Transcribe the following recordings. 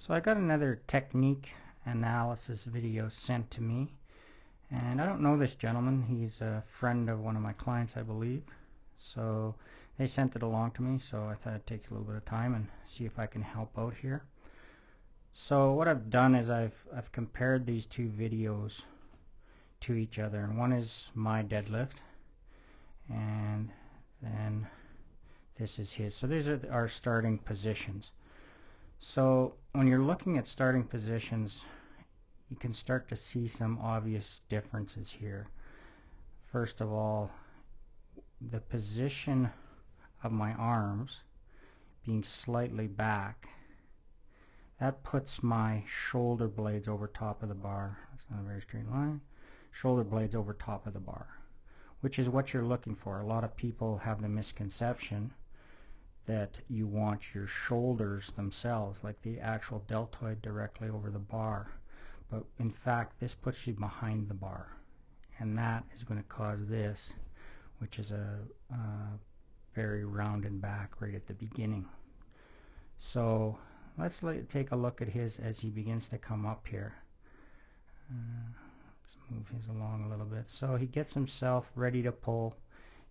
So I got another technique analysis video sent to me, and I don't know this gentleman. He's a friend of one of my clients, I believe. So they sent it along to me, so I thought I'd take a little bit of time and see if I can help out here. So what I've done is I've compared these two videos to each other, and one is my deadlift, and then this is his. So these are our starting positions. So when you're looking at starting positions, you can start to see some obvious differences here. First of all, the position of my arms being slightly back, that puts my shoulder blades over top of the bar. That's not a very straight line. Shoulder blades over top of the bar, which is what you're looking for. A lot of people have the misconception that you want your shoulders themselves, like the actual deltoid, directly over the bar. But in fact, this puts you behind the bar, and that is going to cause this, which is a very rounded back right at the beginning. So let's take a look at his as he begins to come up here. Let's move his along a little bit. So he gets himself ready to pull.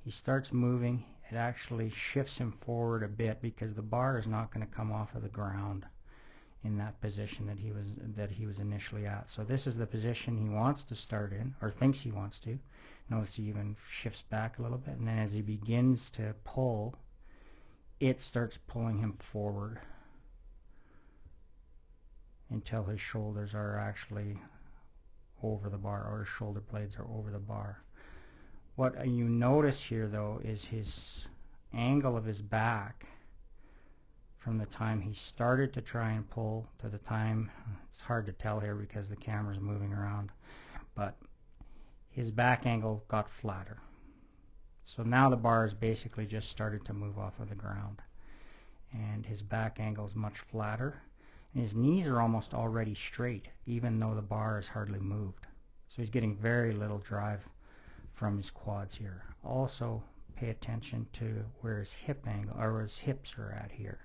He starts moving. It actually shifts him forward a bit because the bar is not going to come off of the ground in that position that he was initially at. So this is the position he wants to start in, or thinks he wants to. Notice he even shifts back a little bit, and then as he begins to pull, it starts pulling him forward until his shoulders are actually over the bar, or his shoulder blades are over the bar. What you notice here, though, is his angle of his back from the time he started to try and pull to the time, it's hard to tell here because the camera's moving around, but his back angle got flatter. So now the bar has basically just started to move off of the ground, and his back angle is much flatter, and his knees are almost already straight, even though the bar is hardly moved. So he's getting very little drive from his quads here. Also, pay attention to where his hip angle, or where his hips are at here.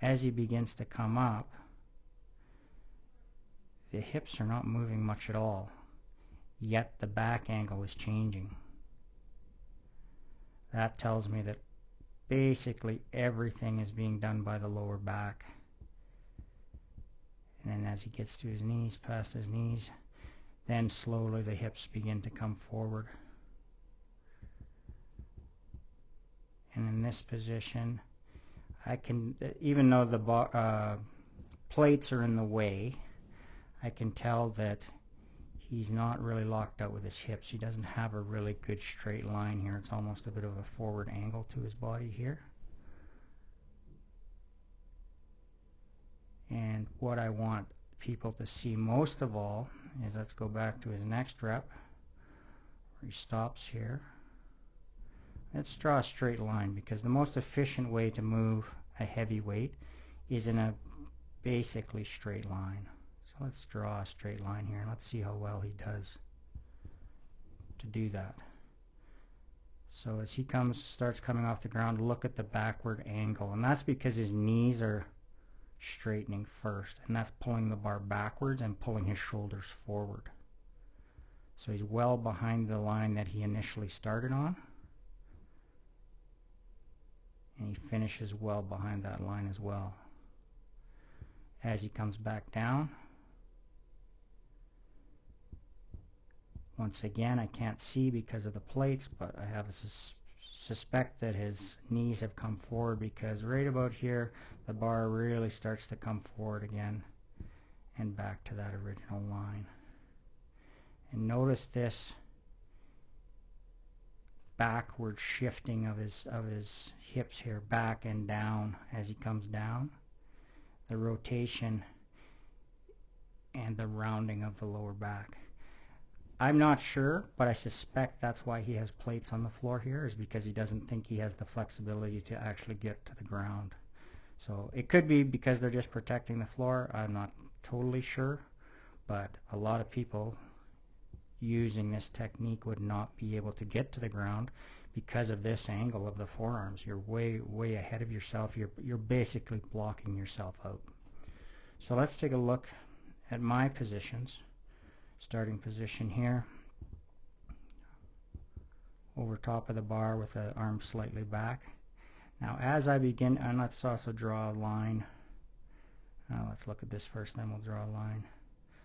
As he begins to come up, the hips are not moving much at all, yet the back angle is changing. That tells me that basically everything is being done by the lower back. And then as he gets to his knees, past his knees, then slowly the hips begin to come forward. And in this position, I can, even though the plates are in the way, I can tell that he's not really locked out with his hips. He doesn't have a really good straight line here. It's almost a bit of a forward angle to his body here. And what I want people to see most of all is, let's go back to his next rep, where he stops here. Let's draw a straight line, because the most efficient way to move a heavy weight is in a basically straight line. So let's draw a straight line here, and let's see how well he does to do that. So as he starts coming off the ground, look at the backward angle, and that's because his knees are straightening first, and that's pulling the bar backwards and pulling his shoulders forward. So he's well behind the line that he initially started on, and he finishes well behind that line as well. As he comes back down, once again, I can't see because of the plates, but I have a suspect that his knees have come forward, because right about here the bar really starts to come forward again and back to that original line. And notice this backward shifting of his hips here, back and down as he comes down, the rotation and the rounding of the lower back. I'm not sure, but I suspect that's why he has plates on the floor here, is because he doesn't think he has the flexibility to actually get to the ground. So it could be because they're just protecting the floor. I'm not totally sure, but a lot of people using this technique would not be able to get to the ground because of this angle of the forearms. You're way ahead of yourself. You're basically blocking yourself out. So let's take a look at my positions. Starting position here, over top of the bar with the arm slightly back. Now as I begin, and let's also draw a line. Now let's look at this first, then we'll draw a line.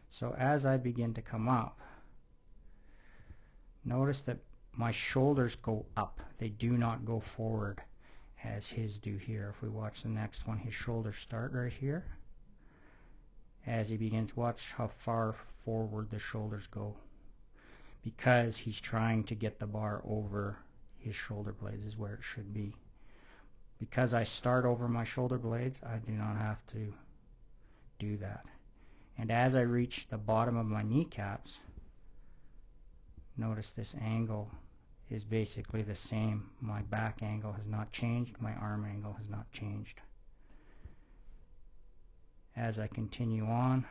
So as I begin to come up, notice that my shoulders go up. They do not go forward as his do here. If we watch the next one, his shoulders start right here. As he begins, watch how far forward the shoulders go, because he's trying to get the bar over his shoulder blades is where it should be. Because I start over my shoulder blades, I do not have to do that. And as I reach the bottom of my kneecaps, notice this angle is basically the same. My back angle has not changed, my arm angle has not changed. As I continue on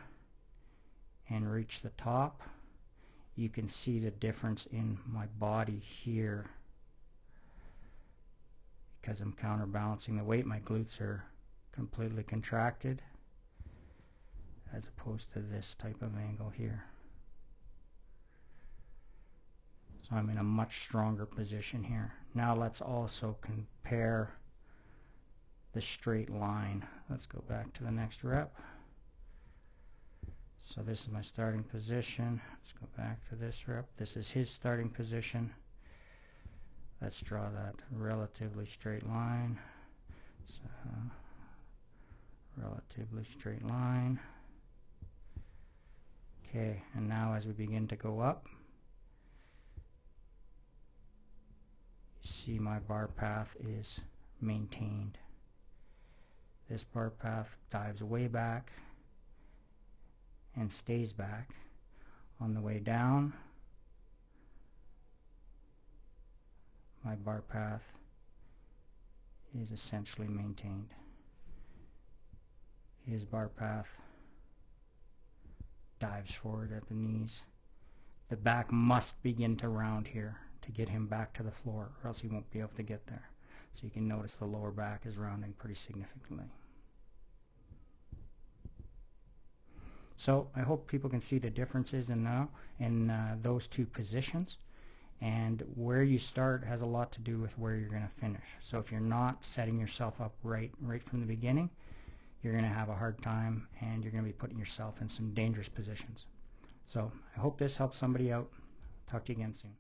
and reach the top, you can see the difference in my body here. Because I'm counterbalancing the weight, my glutes are completely contracted as opposed to this type of angle here. So I'm in a much stronger position here. Now let's also compare the straight line. Let's go back to the next rep. So this is my starting position. Let's go back to this rep. This is his starting position. Let's draw that relatively straight line. So, relatively straight line. Okay, and now as we begin to go up, you see my bar path is maintained. This bar path dives way back and stays back. On the way down, my bar path is essentially maintained. His bar path dives forward at the knees. The back must begin to round here to get him back to the floor, or else he won't be able to get there. So you can notice the lower back is rounding pretty significantly. So I hope people can see the differences in those two positions. And where you start has a lot to do with where you're going to finish. So if you're not setting yourself up right from the beginning, you're going to have a hard time, and you're going to be putting yourself in some dangerous positions. So I hope this helps somebody out. Talk to you again soon.